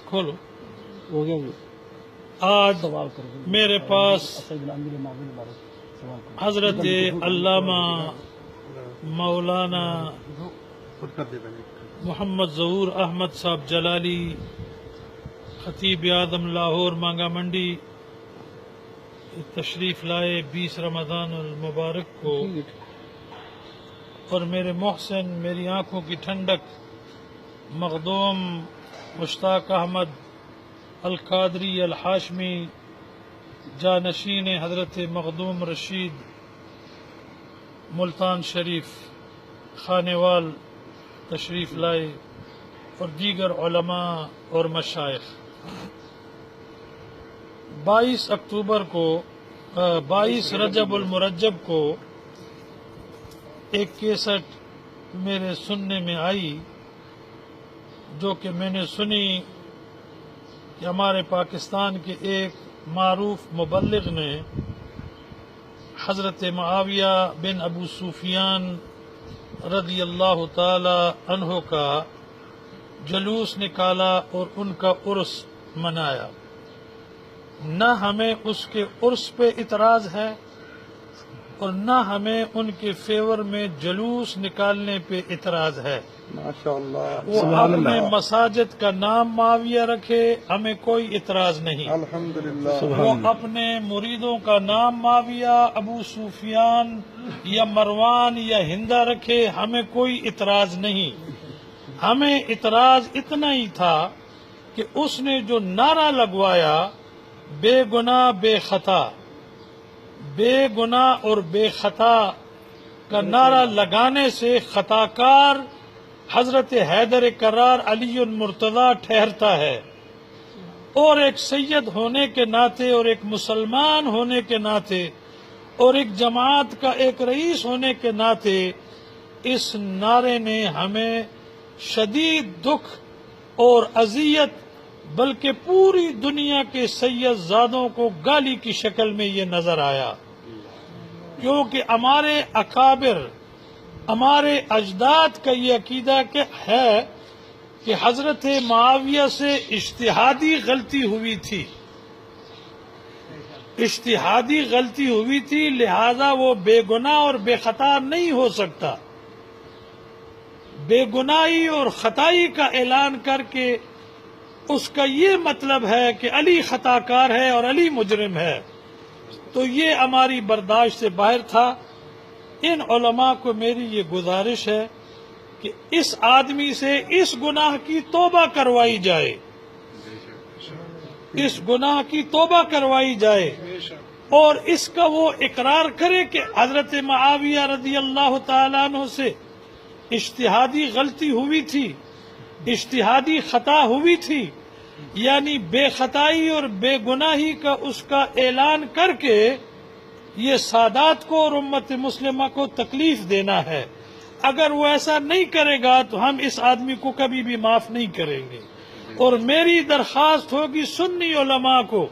کھولو. ہو گیا آج سوال کرو. میرے پاس سوال کرو. حضرت علامہ مولانا محمد ظہور احمد صاحب جلالی خطیب اعظم لاہور مانگا منڈی تشریف لائے 20 رمضان المبارک کو، اور میرے محسن، میری آنکھوں کی ٹھنڈک مخدوم مشتاق احمد القادری الحاشمی جانشین حضرت مخدوم رشید ملتان شریف خانوال تشریف لائے، اور دیگر علماء اور مشائخ. 22 رجب المرجب کو ایک کیسٹ میرے سننے میں آئی، جو کہ میں نے سنی کہ ہمارے پاکستان کے ایک معروف مبلغ نے حضرت معاویہ بن ابو سفیان رضی اللہ تعالی عنہ کا جلوس نکالا اور ان کا عرس منایا. نہ ہمیں اس کے عرس پہ اعتراض ہے اور نہ ہمیں ان کے فیور میں جلوس نکالنے پہ اعتراض ہے. ماشاءاللہ وہ اپنے مساجد کا نام معاویہ رکھے، ہمیں کوئی اعتراض نہیں. الحمدللہ وہ اپنے مریدوں کا نام معاویہ، ابو سفیان یا مروان یا ہندا رکھے، ہمیں کوئی اعتراض نہیں. ہمیں اعتراض اتنا ہی تھا کہ اس نے جو نعرہ لگوایا بے گناہ بے خطا، بے گناہ اور بے خطا کا نعرہ لگانے سے خطا کار حضرت حیدر کرار علی المرتضی ٹھہرتا ہے، اور ایک سید ہونے کے ناطے اور ایک مسلمان ہونے کے ناطے اور ایک جماعت کا ایک رئیس ہونے کے ناطے اس نعرے نے ہمیں شدید دکھ اور اذیت، بلکہ پوری دنیا کے سید زادوں کو گالی کی شکل میں یہ نظر آیا. کیونکہ ہمارے اکابر، ہمارے اجداد کا یہ عقیدہ ہے کہ حضرت معاویہ سے اجتہادی غلطی ہوئی تھی، اجتہادی غلطی ہوئی تھی، لہذا وہ بے گناہ اور بے خطا نہیں ہو سکتا. بے گناہی اور خطائی کا اعلان کر کے اس کا یہ مطلب ہے کہ علی خطا کار ہے اور علی مجرم ہے، تو یہ ہماری برداشت سے باہر تھا. ان علماء کو میری یہ گزارش ہے کہ اس آدمی سے اس گناہ کی توبہ کروائی جائے، اس گناہ کی توبہ کروائی جائے، اور اس کا وہ اقرار کرے کہ حضرت معاویہ رضی اللہ تعالیٰ عنہ سے اجتہادی غلطی ہوئی تھی، اجتہادی خطا ہوئی تھی، یعنی بے خطائی اور بے گناہی کا اس کا اعلان کر کے یہ سادات کو اور امت مسلمہ کو تکلیف دینا ہے. اگر وہ ایسا نہیں کرے گا تو ہم اس آدمی کو کبھی بھی معاف نہیں کریں گے. اور میری درخواست ہوگی سنی علماء کو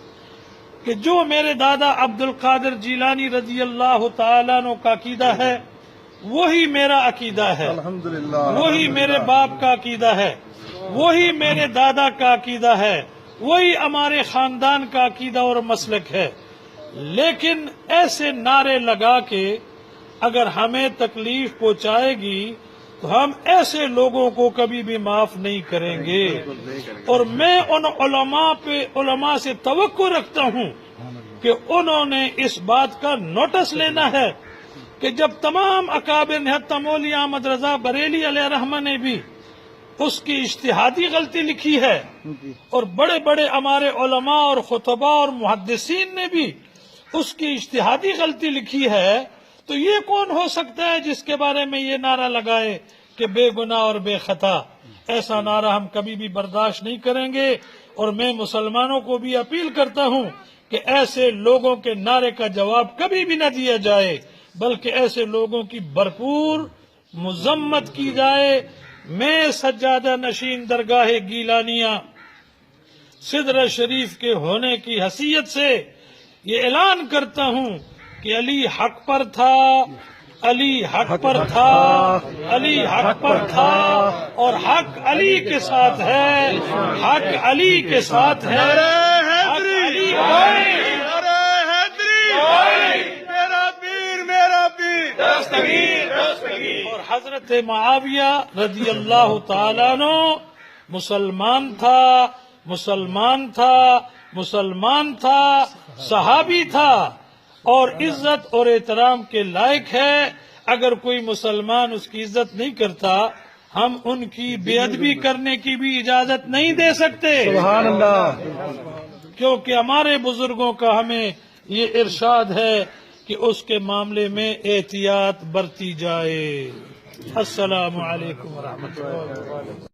کہ جو میرے دادا عبد القادر جیلانی رضی اللہ تعالیٰ عنہ کا عقیدہ ہے وہی میرا عقیدہ ہے، الحمدللہ وہی میرے باپ کا عقیدہ ہے، وہی میرے دادا کا عقیدہ ہے، وہی ہمارے خاندان کا عقیدہ اور مسلک ہے. لیکن ایسے نعرے لگا کے اگر ہمیں تکلیف پہنچائے گی تو ہم ایسے لوگوں کو کبھی بھی معاف نہیں کریں گے. اور میں ان علماء سے توقع رکھتا ہوں کہ انہوں نے اس بات کا نوٹس لینا ہے کہ جب تمام اکابر نے، حتی مولوی احمد رضا بریلی علیہ رحمہ نے بھی اس کی اجتہادی غلطی لکھی ہے، اور بڑے بڑے ہمارے علماء اور خطباء اور محدثین نے بھی اس کی اجتہادی غلطی لکھی ہے، تو یہ کون ہو سکتا ہے جس کے بارے میں یہ نعرہ لگائے کہ بے گناہ اور بے خطا؟ ایسا نعرہ ہم کبھی بھی برداشت نہیں کریں گے. اور میں مسلمانوں کو بھی اپیل کرتا ہوں کہ ایسے لوگوں کے نعرے کا جواب کبھی بھی نہ دیا جائے، بلکہ ایسے لوگوں کی بھرپور مذمت کی جائے. میں سجادہ نشین درگاہ گیلانیہ سدرہ شریف کے ہونے کی حیثیت سے یہ اعلان کرتا ہوں کہ علی حق پر تھا، علی حق پر تھا، علی حق پر تھا، اور حق علی کے ساتھ ہے، حق علی کے ساتھ ہے، حق علی ارے حیدری میرا پیر میرا پیر اور حضرت معاویہ رضی اللہ تعالیٰ عنہ مسلمان تھا، مسلمان تھا، مسلمان تھا، صحابی تھا، اور عزت اور احترام کے لائق ہے۔ اگر کوئی مسلمان اس کی عزت نہیں کرتا، ہم ان کی بے ادبی کرنے کی بھی اجازت نہیں دے سکتے، سبحان اللہ کیونکہ ہمارے بزرگوں کا ہمیں یہ ارشاد ہے کہ اس کے معاملے میں احتیاط برتی جائے۔ السلام علیکم ورحمۃ اللہ۔